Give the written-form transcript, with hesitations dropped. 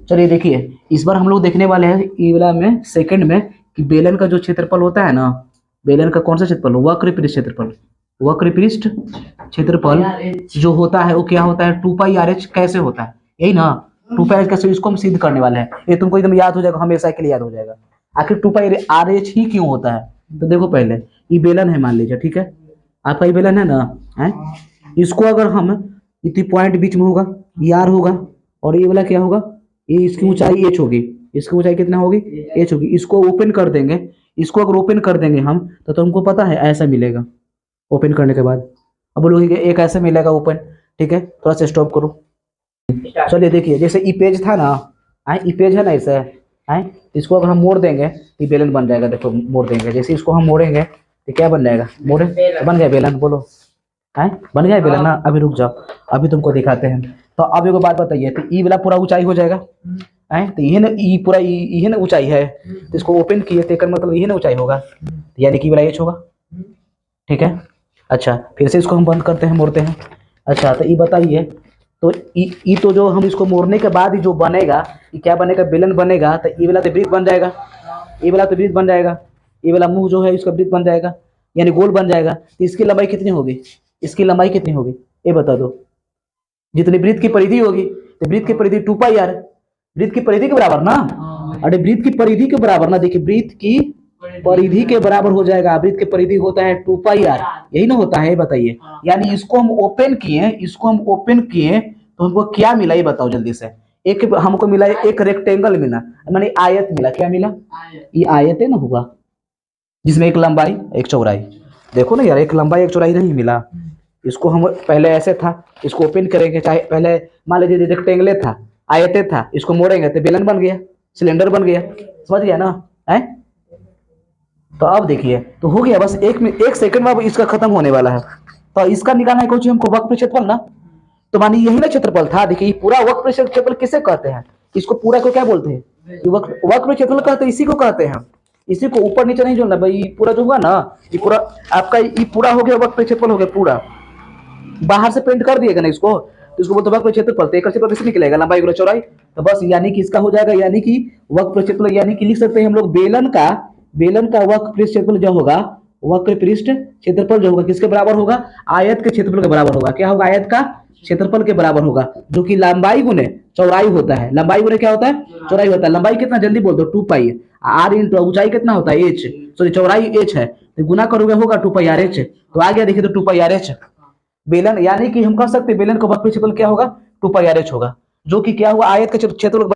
चलिए देखिए, इस बार हम लोग देखने वाले हैं ई वाला में सेकंड में कि बेलन का जो क्षेत्रफल होता है ना, बेलन का कौन सा क्षेत्रफल, वक्र पृष्ठ क्षेत्रफल, वक्र पृष्ठ क्षेत्रफल जो होता है वो क्या होता है, 2 पाई आर एच कैसे होता है, यही ना। 2 पाई कैसे, इसको हम सिद्ध करने वाले हैं, ये तुमको एकदम याद हो जाएगा, हमेशा के लिए याद हो जाएगा। आखिर 2 पाई आर एच ही क्यों होता है, तो देखो पहले ये बेलन है मान लीजिए, ठीक है, आपका ये बेलन है ना, है, इसको अगर हम इतनी पॉइंट बीच में होगा, ये आर होगा, और ये वाला क्या होगा, ये इसकी ऊंचाई एच होगी, इसकी ऊंचाई कितना होगी, एच होगी। इसको ओपन कर देंगे, इसको अगर ओपन कर देंगे हम तो तुमको पता है ऐसा मिलेगा ओपन करने के बाद। अब बोलोगे एक ऐसे मिलेगा ओपन, ठीक है, थोड़ा सा स्टॉप करो। चलिए देखिए, जैसे ई पेज था ना, ई पेज है ना, इसे इसको अगर हम मोड़ देंगे तो बेलन बन जाएगा। देखो मोड़ देंगे, जैसे इसको हम मोड़ेंगे तो क्या बन जाएगा, मोड़े बन गया बेलन, बोलो है, बन गया बेलन ना। अभी रुक जाओ, अभी तुमको दिखाते हैं। तो अब एक बात बताइए, तो ई वाला पूरा ऊंचाई हो जाएगा, है, तो ये ना ई पूरा ये ना ऊंचाई है, तो इसको ओपन किए तो मतलब ये ना ऊंचाई होगा, यानी कि वाला एच होगा, ठीक है। अच्छा, फिर से इसको हम बंद करते हैं, मोड़ते हैं। अच्छा, तो ये बताइए, तो ई तो जो हम इसको मोड़ने के बाद ही जो बनेगा, ये क्या बनेगा, बेलन बनेगा, तो ये वाला तो वृत्त बन जाएगा, ये वाला तो वृत्त बन जाएगा, ये वाला मुंह जो है इसका वृत्त बन जाएगा, यानी गोल बन जाएगा। तो इसकी लंबाई कितनी होगी, इसकी लंबाई कितनी होगी, ये बता दो। जितनी वृत्त की परिधि होगी, तो वृत्त की परिधि 2 पाई आर, वृत्त की परिधि के बराबर ना, अरे वृत्त की परिधि के बराबर ना, देखिए वृत्त की परिधि के बराबर हो जाएगा, वृत्त की परिधि होता है 2 पाई आर, यही ना होता है, बताइए। यानी इसको हम ओपन किए, इसको हम ओपन किए तो हमको क्या मिला, ये बताओ जल्दी से। एक हमको मिला, एक रेक्टेंगल मिला, माने आयत मिला, क्या मिला, ये आयत है ना होगा, जिसमें एक लंबाई एक चौड़ाई। देखो ना यार, एक लंबाई एक चौड़ाई नहीं मिला। इसको हम पहले ऐसे था, इसको ओपन करेंगे, चाहे पहले मान लीजिए रेक्टेंगल था, आयते था, इसको मोड़ेंगे तो बेलन बन गया, सिलेंडर बन गया, समझ गया ना, है। तो अब देखिए, तो हो गया बस, एक सेकंड में अब इसका खत्म होने वाला है। तो इसका निकालना है कुछ हमको, वक्र क्षेत्रफल ना। तो मानिए यही ना क्षेत्रफल था, देखिए पूरा वक्र क्षेत्रफल किसे कहते हैं, इसको पूरा को क्या बोलते हैं, वक्र क्षेत्रफल कहते हैं, इसी को कहते हैं। इसी को ऊपर नीचे नहीं जोड़ना भाई, पूरा जो हुआ ना, ये पूरा आपका, ये पूरा हो गया वक्र क्षेत्रफल हो गया पूरा। बाहर से प्रिंट कर दिएगा ना इसको, तो इसको बोलते वक्र क्षेत्रफल। तो एक क्षेत्रफल कैसे निकलेगा, लंबाई गुना चौड़ाई, तो बस यानी कि इसका हो जाएगा, यानी कि वक्र क्षेत्रफल, यानी कि लिख सकते हैं हम लोग बेलन का वक्र पृष्ठ क्षेत्रफल जो होगा, वक्र पृष्ठ क्षेत्रफल जो होगा किसके बराबर होगा, आयत के क्षेत्रफल के बराबर होगा। क्या होगा, आयत का क्षेत्रफल के बराबर होगा, जो कि लंबाई गुने चौड़ाई होता है। लंबाई गुने क्या होता है, चौड़ाई होता है। लंबाई कितना, जल्दी बोल दो, 2 पाई आर इंटू ऊंचाई कितना होता है, एच, सॉरी चौड़ाई एच है, तो गुना करोगे होगा 2 पाई आर एच। तो आ गया, देखिए तो 2 पाई आर एच बेलन, यानी कि हम कह सकते हैं बेलन का वक्र क्षेत्रफल क्या होगा, 2 पाई आर एच होगा, जो कि क्या हुआ, आयत का क्षेत्रफल